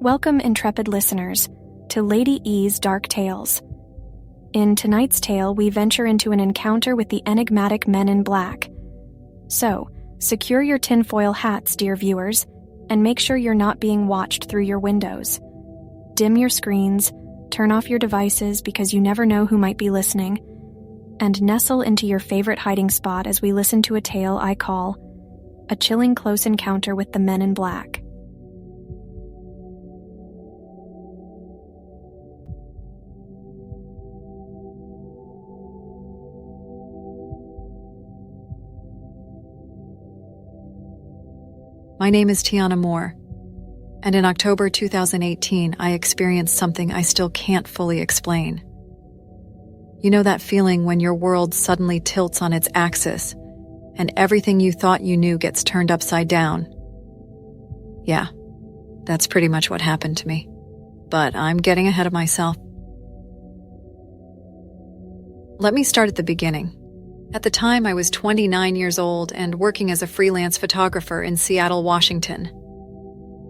Welcome, intrepid listeners, to Lady E's Dark Tales. In tonight's tale, we venture into an encounter with the enigmatic men in black. So, secure your tinfoil hats, dear viewers, and make sure you're not being watched through your windows. Dim your screens, turn off your devices because you never know who might be listening, and nestle into your favorite hiding spot as we listen to a tale I call A Chilling Close Encounter with the Men in Black. My name is Tiana Moore, and in October 2018, I experienced something I still can't fully explain. You know that feeling when your world suddenly tilts on its axis, and everything you thought you knew gets turned upside down? Yeah, that's pretty much what happened to me. But I'm getting ahead of myself. Let me start at the beginning. At the time, I was 29 years old and working as a freelance photographer in Seattle, Washington.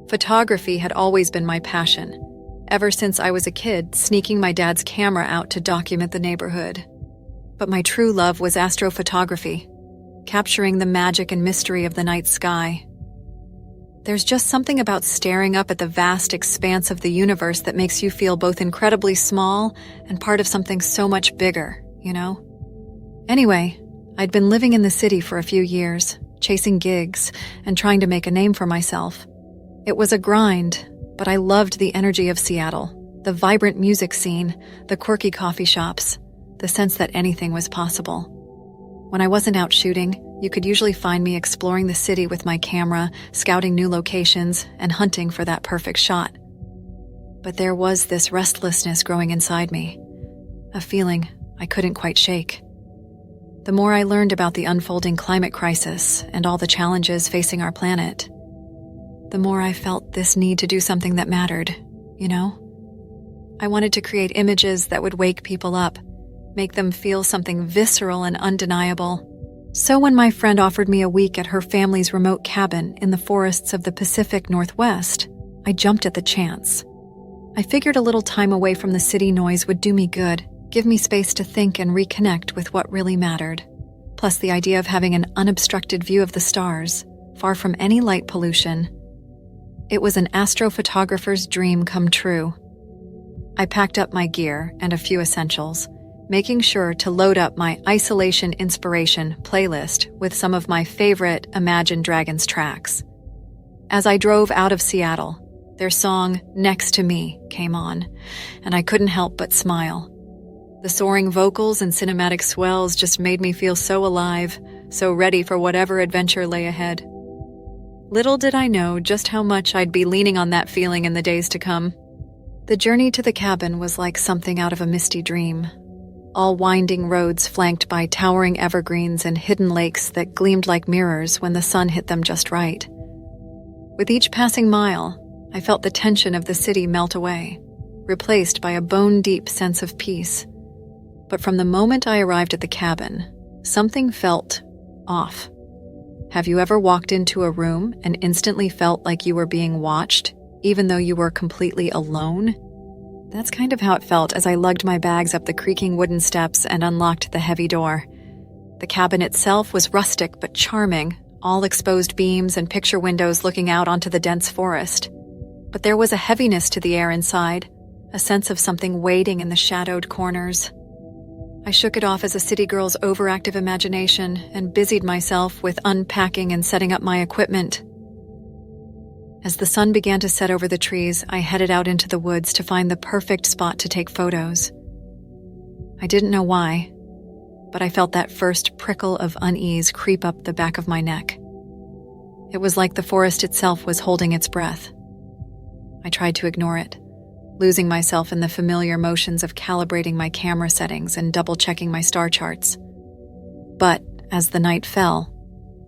Photography had always been my passion, ever since I was a kid, sneaking my dad's camera out to document the neighborhood. But my true love was astrophotography, capturing the magic and mystery of the night sky. There's just something about staring up at the vast expanse of the universe that makes you feel both incredibly small and part of something so much bigger, you know? Anyway, I'd been living in the city for a few years, chasing gigs and trying to make a name for myself. It was a grind, but I loved the energy of Seattle, the vibrant music scene, the quirky coffee shops, the sense that anything was possible. When I wasn't out shooting, you could usually find me exploring the city with my camera, scouting new locations, and hunting for that perfect shot. But there was this restlessness growing inside me, a feeling I couldn't quite shake. The more I learned about the unfolding climate crisis and all the challenges facing our planet, the more I felt this need to do something that mattered, you know? I wanted to create images that would wake people up, make them feel something visceral and undeniable. So when my friend offered me a week at her family's remote cabin in the forests of the Pacific Northwest, I jumped at the chance. I figured a little time away from the city noise would do me good, give me space to think and reconnect with what really mattered. Plus the idea of having an unobstructed view of the stars, far from any light pollution. It was an astrophotographer's dream come true. I packed up my gear and a few essentials, making sure to load up my Isolation Inspiration playlist with some of my favorite Imagine Dragons tracks. As I drove out of Seattle, their song Next to Me came on, and I couldn't help but smile. The soaring vocals and cinematic swells just made me feel so alive, so ready for whatever adventure lay ahead. Little did I know just how much I'd be leaning on that feeling in the days to come. The journey to the cabin was like something out of a misty dream. All winding roads flanked by towering evergreens and hidden lakes that gleamed like mirrors when the sun hit them just right. With each passing mile, I felt the tension of the city melt away, replaced by a bone-deep sense of peace. But from the moment I arrived at the cabin, something felt off. Have you ever walked into a room and instantly felt like you were being watched, even though you were completely alone? That's kind of how it felt as I lugged my bags up the creaking wooden steps and unlocked the heavy door. The cabin itself was rustic but charming, all exposed beams and picture windows looking out onto the dense forest. But there was a heaviness to the air inside, a sense of something waiting in the shadowed corners. I shook it off as a city girl's overactive imagination and busied myself with unpacking and setting up my equipment. As the sun began to set over the trees, I headed out into the woods to find the perfect spot to take photos. I didn't know why, but I felt that first prickle of unease creep up the back of my neck. It was like the forest itself was holding its breath. I tried to ignore it, losing myself in the familiar motions of calibrating my camera settings and double-checking my star charts. But as the night fell,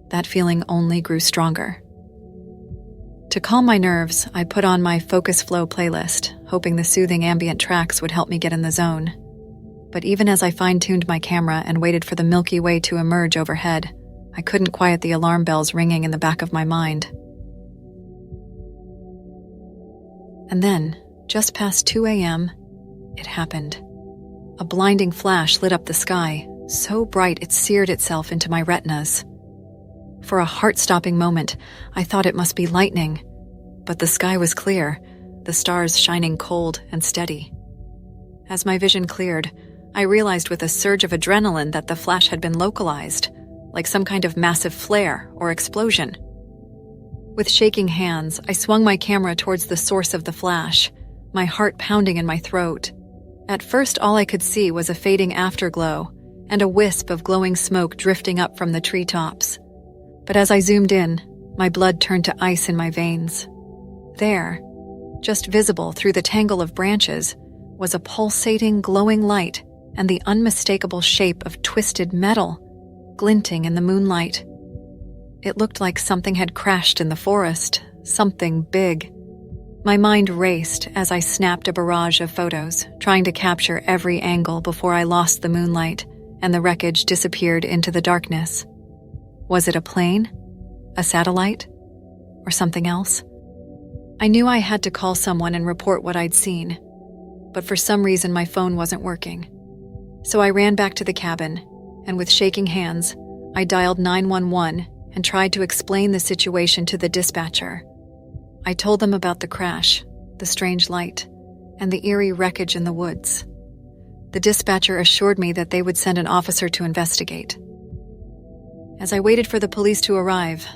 that feeling only grew stronger. To calm my nerves, I put on my Focus Flow playlist, hoping the soothing ambient tracks would help me get in the zone. But even as I fine-tuned my camera and waited for the Milky Way to emerge overhead, I couldn't quiet the alarm bells ringing in the back of my mind. And then, just past 2 a.m., it happened. A blinding flash lit up the sky, so bright it seared itself into my retinas. For a heart-stopping moment, I thought it must be lightning, but the sky was clear, the stars shining cold and steady. As my vision cleared, I realized with a surge of adrenaline that the flash had been localized, like some kind of massive flare or explosion. With shaking hands, I swung my camera towards the source of the flash, my heart pounding in my throat. At first, all I could see was a fading afterglow and a wisp of glowing smoke drifting up from the treetops. But as I zoomed in, my blood turned to ice in my veins. There, just visible through the tangle of branches, was a pulsating, glowing light and the unmistakable shape of twisted metal, glinting in the moonlight. It looked like something had crashed in the forest, something big. My mind raced as I snapped a barrage of photos, trying to capture every angle before I lost the moonlight and the wreckage disappeared into the darkness. Was it a plane? A satellite? Or something else? I knew I had to call someone and report what I'd seen, but for some reason my phone wasn't working. So I ran back to the cabin, and with shaking hands, I dialed 911 and tried to explain the situation to the dispatcher. I told them about the crash, the strange light, and the eerie wreckage in the woods. The dispatcher assured me that they would send an officer to investigate. As I waited for the police to arrive,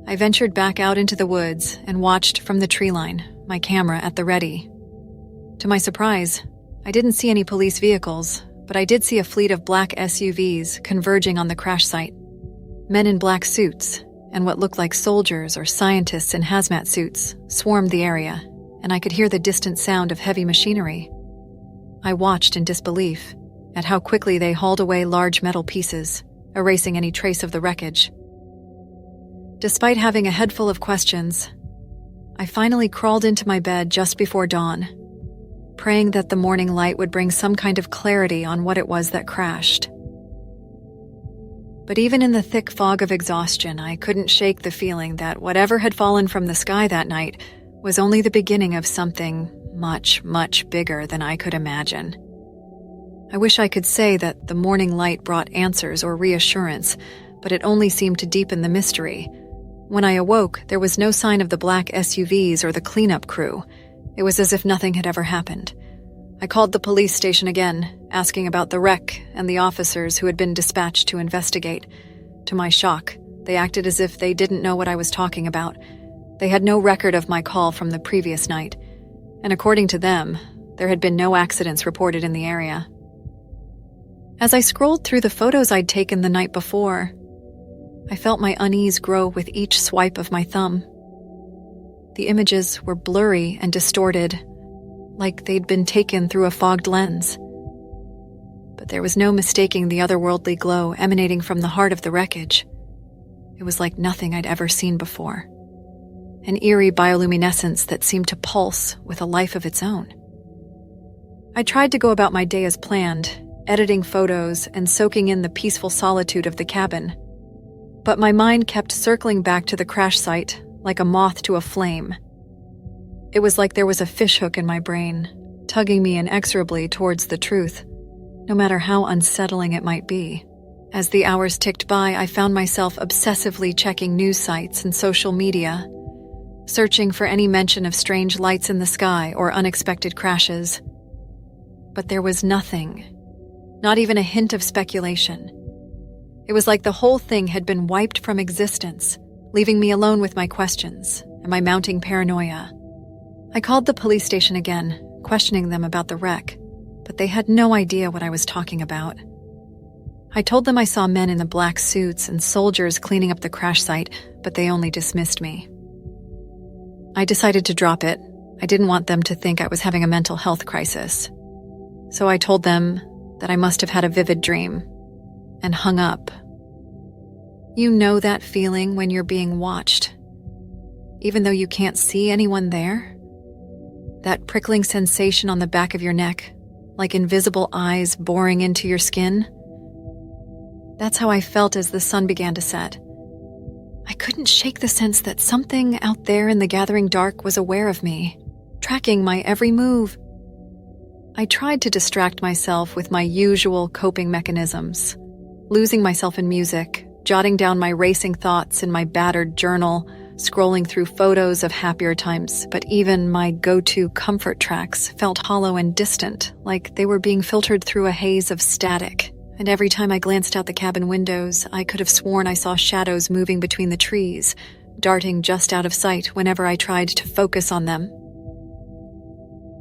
I ventured back out into the woods and watched from the tree line, my camera at the ready. To my surprise, I didn't see any police vehicles, but I did see a fleet of black SUVs converging on the crash site. Men in black suits and what looked like soldiers or scientists in hazmat suits swarmed the area, and I could hear the distant sound of heavy machinery. I watched in disbelief at how quickly they hauled away large metal pieces, erasing any trace of the wreckage. Despite having a head full of questions, I finally crawled into my bed just before dawn, praying that the morning light would bring some kind of clarity on what it was that crashed. But even in the thick fog of exhaustion, I couldn't shake the feeling that whatever had fallen from the sky that night was only the beginning of something much, much bigger than I could imagine. I wish I could say that the morning light brought answers or reassurance, but it only seemed to deepen the mystery. When I awoke, there was no sign of the black SUVs or the cleanup crew. It was as if nothing had ever happened. I called the police station again, asking about the wreck and the officers who had been dispatched to investigate. To my shock, they acted as if they didn't know what I was talking about. They had no record of my call from the previous night, and according to them, there had been no accidents reported in the area. As I scrolled through the photos I'd taken the night before, I felt my unease grow with each swipe of my thumb. The images were blurry and distorted, like they'd been taken through a fogged lens. But there was no mistaking the otherworldly glow emanating from the heart of the wreckage. It was like nothing I'd ever seen before. An eerie bioluminescence that seemed to pulse with a life of its own. I tried to go about my day as planned, editing photos and soaking in the peaceful solitude of the cabin. But my mind kept circling back to the crash site like a moth to a flame. It was like there was a fishhook in my brain, tugging me inexorably towards the truth, no matter how unsettling it might be. As the hours ticked by, I found myself obsessively checking news sites and social media, searching for any mention of strange lights in the sky or unexpected crashes. But there was nothing, not even a hint of speculation. It was like the whole thing had been wiped from existence, leaving me alone with my questions and my mounting paranoia. I called the police station again, questioning them about the wreck, but they had no idea what I was talking about. I told them I saw men in the black suits and soldiers cleaning up the crash site, but they only dismissed me. I decided to drop it. I didn't want them to think I was having a mental health crisis. So I told them that I must have had a vivid dream, and hung up. You know that feeling when you're being watched, even though you can't see anyone there? That prickling sensation on the back of your neck, like invisible eyes boring into your skin? That's how I felt as the sun began to set. I couldn't shake the sense that something out there in the gathering dark was aware of me, tracking my every move. I tried to distract myself with my usual coping mechanisms, losing myself in music, jotting down my racing thoughts in my battered journal, scrolling through photos of happier times, but even my go-to comfort tracks felt hollow and distant, like they were being filtered through a haze of static. And every time I glanced out the cabin windows, I could have sworn I saw shadows moving between the trees, darting just out of sight whenever I tried to focus on them.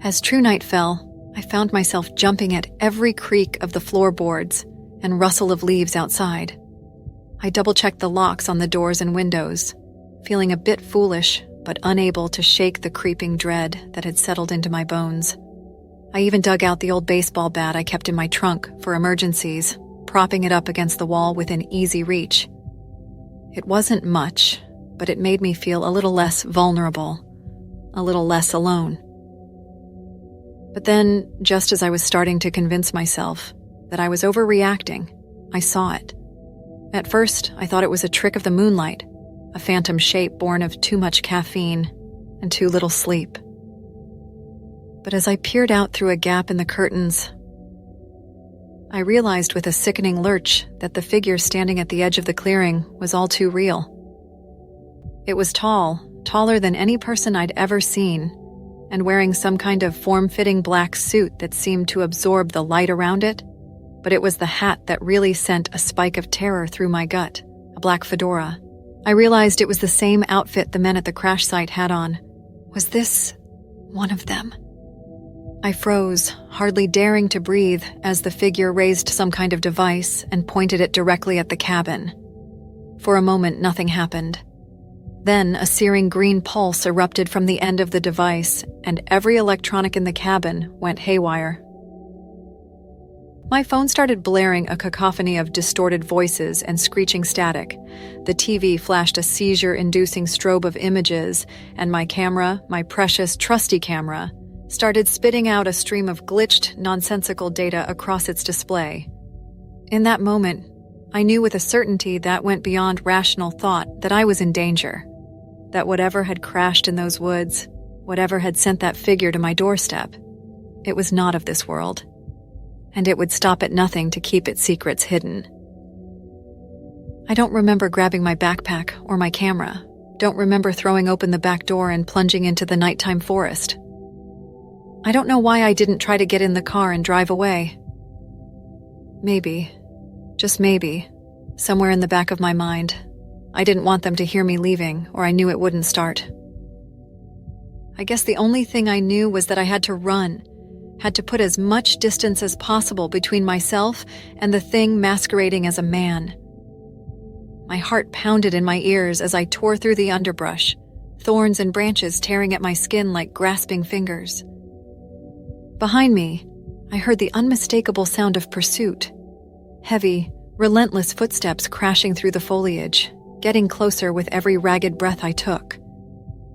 As true night fell, I found myself jumping at every creak of the floorboards and rustle of leaves outside. I double-checked the locks on the doors and windows, feeling a bit foolish but unable to shake the creeping dread that had settled into my bones. I even dug out the old baseball bat I kept in my trunk for emergencies, propping it up against the wall within easy reach. It wasn't much, but it made me feel a little less vulnerable, a little less alone. But then, just as I was starting to convince myself that I was overreacting, I saw it. At first, I thought it was a trick of the moonlight, a phantom shape born of too much caffeine and too little sleep. But as I peered out through a gap in the curtains, I realized with a sickening lurch that the figure standing at the edge of the clearing was all too real. It was tall, taller than any person I'd ever seen, and wearing some kind of form-fitting black suit that seemed to absorb the light around it, but it was the hat that really sent a spike of terror through my gut, a black fedora. I realized it was the same outfit the men at the crash site had on. Was this one of them? I froze, hardly daring to breathe as the figure raised some kind of device and pointed it directly at the cabin. For a moment, nothing happened. Then a searing green pulse erupted from the end of the device, and every electronic in the cabin went haywire. My phone started blaring a cacophony of distorted voices and screeching static. The TV flashed a seizure-inducing strobe of images, and my camera, my precious, trusty camera, started spitting out a stream of glitched, nonsensical data across its display. In that moment, I knew with a certainty that went beyond rational thought that I was in danger, that whatever had crashed in those woods, whatever had sent that figure to my doorstep, it was not of this world, and it would stop at nothing to keep its secrets hidden. I don't remember grabbing my backpack or my camera, don't remember throwing open the back door and plunging into the nighttime forest. I don't know why I didn't try to get in the car and drive away. Maybe, just maybe, somewhere in the back of my mind, I didn't want them to hear me leaving, or I knew it wouldn't start. I guess the only thing I knew was that I had to run, had to put as much distance as possible between myself and the thing masquerading as a man. My heart pounded in my ears as I tore through the underbrush, thorns and branches tearing at my skin like grasping fingers. Behind me, I heard the unmistakable sound of pursuit. Heavy, relentless footsteps crashing through the foliage, getting closer with every ragged breath I took.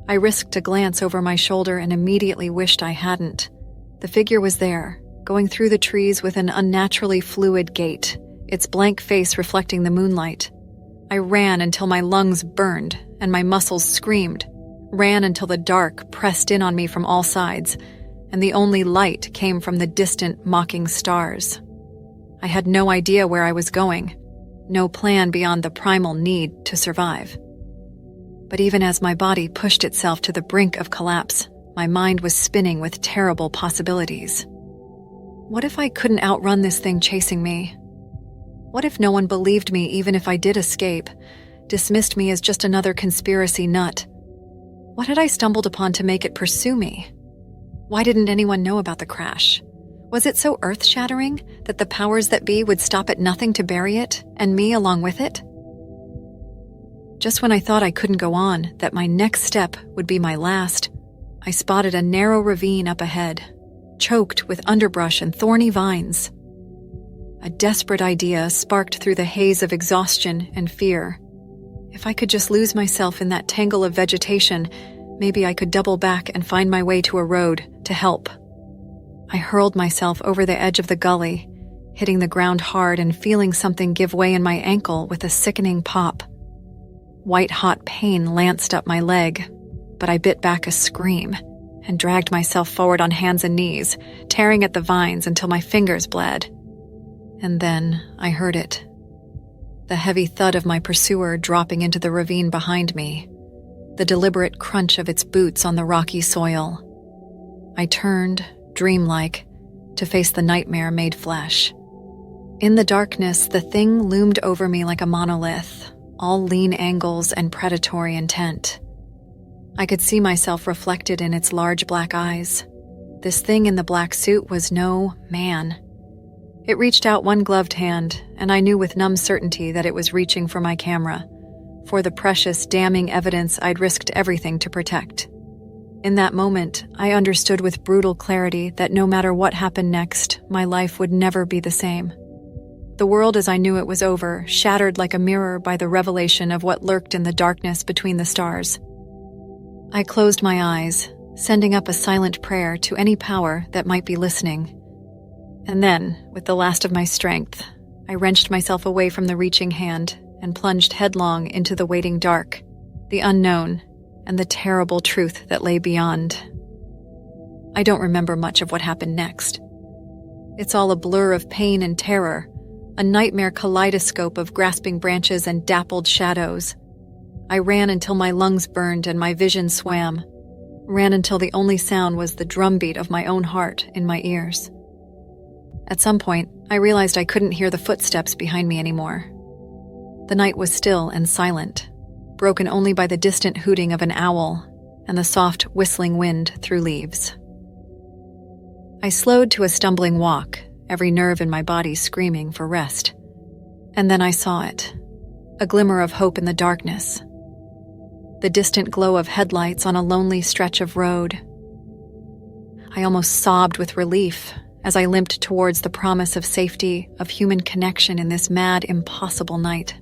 I risked a glance over my shoulder and immediately wished I hadn't. The figure was there, going through the trees with an unnaturally fluid gait, its blank face reflecting the moonlight. I ran until my lungs burned and my muscles screamed, ran until the dark pressed in on me from all sides, and the only light came from the distant, mocking stars. I had no idea where I was going, no plan beyond the primal need to survive. But even as my body pushed itself to the brink of collapse, my mind was spinning with terrible possibilities. What if I couldn't outrun this thing chasing me? What if no one believed me even if I did escape, dismissed me as just another conspiracy nut? What had I stumbled upon to make it pursue me? Why didn't anyone know about the crash? Was it so earth-shattering that the powers that be would stop at nothing to bury it, and me along with it? Just when I thought I couldn't go on, that my next step would be my last, I spotted a narrow ravine up ahead, choked with underbrush and thorny vines. A desperate idea sparked through the haze of exhaustion and fear. If I could just lose myself in that tangle of vegetation, maybe I could double back and find my way to a road to help. I hurled myself over the edge of the gully, hitting the ground hard and feeling something give way in my ankle with a sickening pop. White-hot pain lanced up my leg, but I bit back a scream and dragged myself forward on hands and knees, tearing at the vines until my fingers bled. And then I heard it. The heavy thud of my pursuer dropping into the ravine behind me, the deliberate crunch of its boots on the rocky soil. I turned, dreamlike, to face the nightmare made flesh. In the darkness, the thing loomed over me like a monolith, all lean angles and predatory intent. I could see myself reflected in its large black eyes. This thing in the black suit was no man. It reached out one gloved hand, and I knew with numb certainty that it was reaching for my camera, for the precious, damning evidence I'd risked everything to protect. In that moment, I understood with brutal clarity that no matter what happened next, my life would never be the same. The world as I knew it was over, shattered like a mirror by the revelation of what lurked in the darkness between the stars. I closed my eyes, sending up a silent prayer to any power that might be listening. And then, with the last of my strength, I wrenched myself away from the reaching hand and plunged headlong into the waiting dark, the unknown, and the terrible truth that lay beyond. I don't remember much of what happened next. It's all a blur of pain and terror, a nightmare kaleidoscope of grasping branches and dappled shadows. I ran until my lungs burned and my vision swam, ran until the only sound was the drumbeat of my own heart in my ears. At some point, I realized I couldn't hear the footsteps behind me anymore. The night was still and silent, broken only by the distant hooting of an owl and the soft whistling wind through leaves. I slowed to a stumbling walk, every nerve in my body screaming for rest. And then I saw it, a glimmer of hope in the darkness. The distant glow of headlights on a lonely stretch of road. I almost sobbed with relief as I limped towards the promise of safety, of human connection in this mad, impossible night.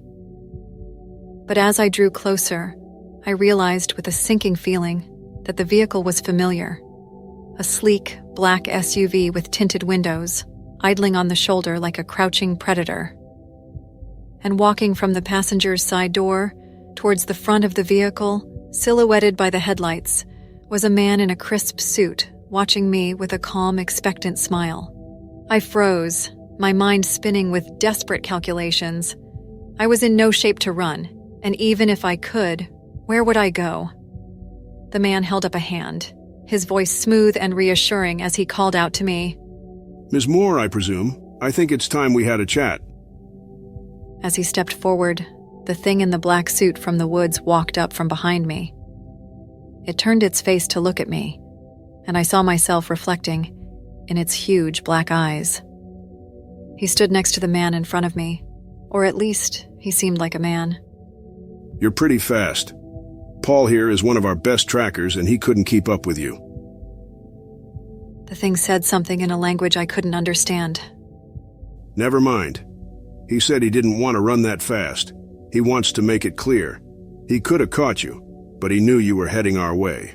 But as I drew closer, I realized with a sinking feeling that the vehicle was familiar. A sleek, black SUV with tinted windows, idling on the shoulder like a crouching predator. And walking from the passenger's side door towards the front of the vehicle, silhouetted by the headlights, was a man in a crisp suit, watching me with a calm, expectant smile. I froze, my mind spinning with desperate calculations. I was in no shape to run, and even if I could, where would I go? The man held up a hand, his voice smooth and reassuring as he called out to me. "Ms. Moore, I presume. I think it's time we had a chat." As he stepped forward, the thing in the black suit from the woods walked up from behind me. It turned its face to look at me, and I saw myself reflecting in its huge black eyes. He stood next to the man in front of me, or at least he seemed like a man. "You're pretty fast. Paul here is one of our best trackers, and he couldn't keep up with you." The thing said something in a language I couldn't understand. "Never mind. He said he didn't want to run that fast. He wants to make it clear. He could have caught you, but he knew you were heading our way."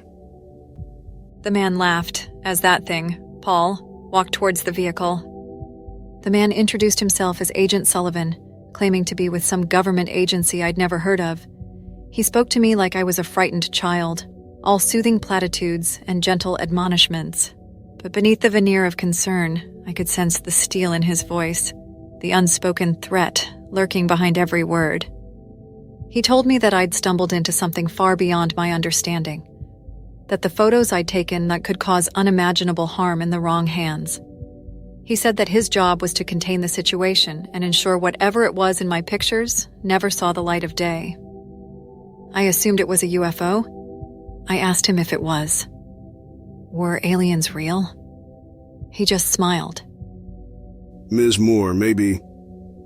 The man laughed as that thing, Paul, walked towards the vehicle. The man introduced himself as Agent Sullivan, claiming to be with some government agency I'd never heard of. He spoke to me like I was a frightened child, all soothing platitudes and gentle admonishments. But beneath the veneer of concern, I could sense the steel in his voice, the unspoken threat lurking behind every word. He told me that I'd stumbled into something far beyond my understanding, that the photos I'd taken that could cause unimaginable harm in the wrong hands. He said that his job was to contain the situation and ensure whatever it was in my pictures never saw the light of day. I assumed it was a UFO. I asked him if it was. Were aliens real? He just smiled. "Ms. Moore, maybe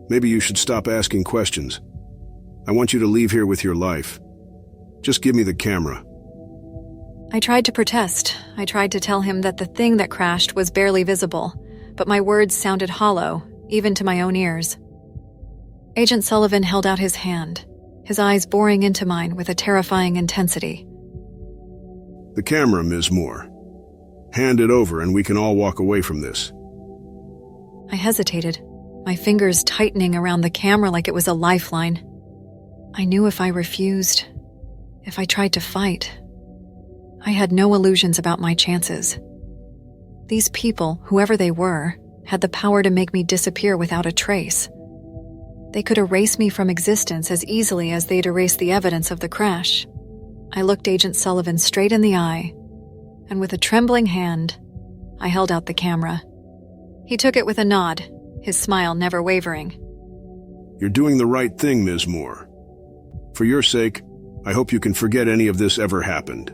you should stop asking questions. I want you to leave here with your life. Just give me the camera." I tried to protest. I tried to tell him that the thing that crashed was barely visible, but my words sounded hollow, even to my own ears. Agent Sullivan held out his hand, his eyes boring into mine with a terrifying intensity. "The camera, Ms. Moore. Hand it over and we can all walk away from this." I hesitated, my fingers tightening around the camera like it was a lifeline. I knew if I refused, if I tried to fight, I had no illusions about my chances. These people, whoever they were, had the power to make me disappear without a trace. They could erase me from existence as easily as they'd erase the evidence of the crash. I looked Agent Sullivan straight in the eye, and with a trembling hand, I held out the camera. He took it with a nod, his smile never wavering. You're doing the right thing, Ms. Moore. For your sake, I hope you can forget any of this ever happened.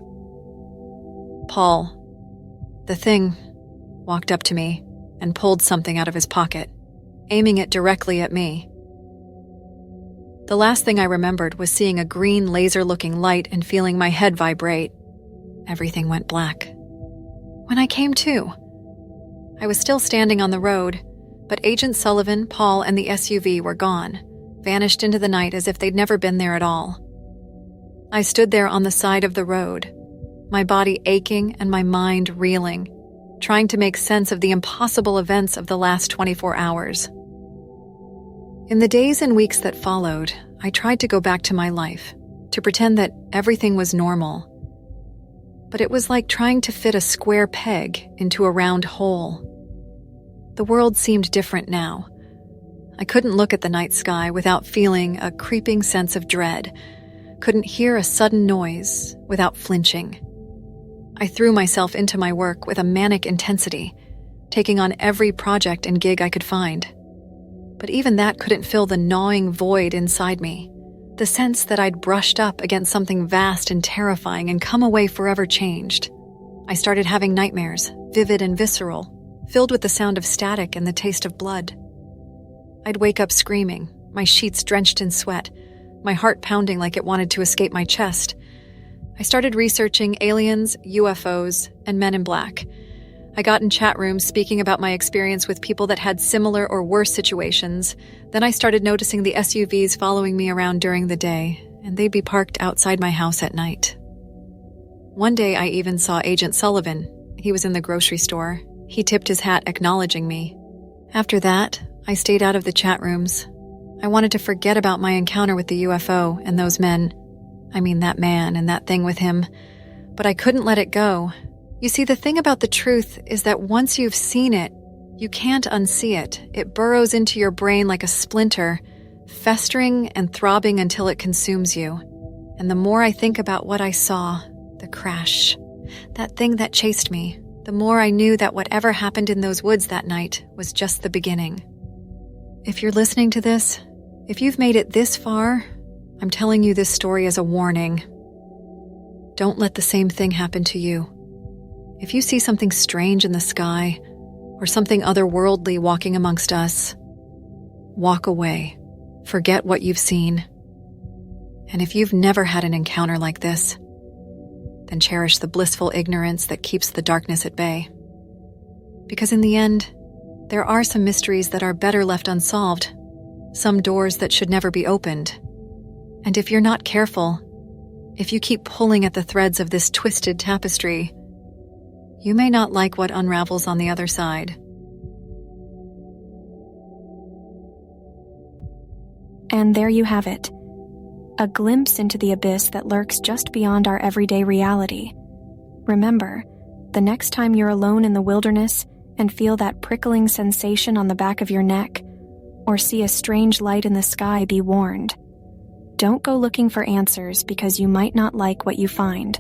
Paul, the thing, walked up to me and pulled something out of his pocket, aiming it directly at me. The last thing I remembered was seeing a green laser-looking light and feeling my head vibrate. Everything went black. When I came to, I was still standing on the road, but Agent Sullivan, Paul, and the SUV were gone, vanished into the night as if they'd never been there at all. I stood there on the side of the road, my body aching and my mind reeling, trying to make sense of the impossible events of the last 24 hours. In the days and weeks that followed, I tried to go back to my life, to pretend that everything was normal. But it was like trying to fit a square peg into a round hole. The world seemed different now. I couldn't look at the night sky without feeling a creeping sense of dread, couldn't hear a sudden noise without flinching. I threw myself into my work with a manic intensity, taking on every project and gig I could find. But even that couldn't fill the gnawing void inside me, the sense that I'd brushed up against something vast and terrifying and come away forever changed. I started having nightmares, vivid and visceral, filled with the sound of static and the taste of blood. I'd wake up screaming, my sheets drenched in sweat, my heart pounding like it wanted to escape my chest. I started researching aliens, UFOs, and men in black. I got in chat rooms speaking about my experience with people that had similar or worse situations. Then I started noticing the SUVs following me around during the day, and they'd be parked outside my house at night. One day I even saw Agent Sullivan. He was in the grocery store. He tipped his hat acknowledging me. After that, I stayed out of the chat rooms. I wanted to forget about my encounter with the UFO and those men. I mean, that man and that thing with him. But I couldn't let it go. You see, the thing about the truth is that once you've seen it, you can't unsee it. It burrows into your brain like a splinter, festering and throbbing until it consumes you. And the more I think about what I saw, the crash, that thing that chased me, the more I knew that whatever happened in those woods that night was just the beginning. If you're listening to this, if you've made it this far, I'm telling you this story as a warning. Don't let the same thing happen to you. If you see something strange in the sky, or something otherworldly walking amongst us, walk away. Forget what you've seen. And if you've never had an encounter like this, then cherish the blissful ignorance that keeps the darkness at bay. Because in the end, there are some mysteries that are better left unsolved, some doors that should never be opened. And if you're not careful, if you keep pulling at the threads of this twisted tapestry, you may not like what unravels on the other side. And there you have it. A glimpse into the abyss that lurks just beyond our everyday reality. Remember, the next time you're alone in the wilderness and feel that prickling sensation on the back of your neck, or see a strange light in the sky, be warned. Don't go looking for answers because you might not like what you find.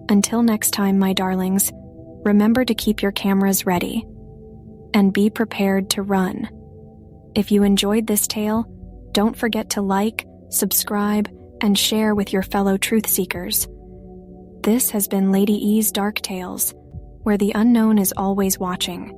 Until next time, my darlings, remember to keep your cameras ready and be prepared to run. If you enjoyed this tale, don't forget to like, subscribe, and share with your fellow truth seekers. This has been Lady E's Dark Tales, where the unknown is always watching.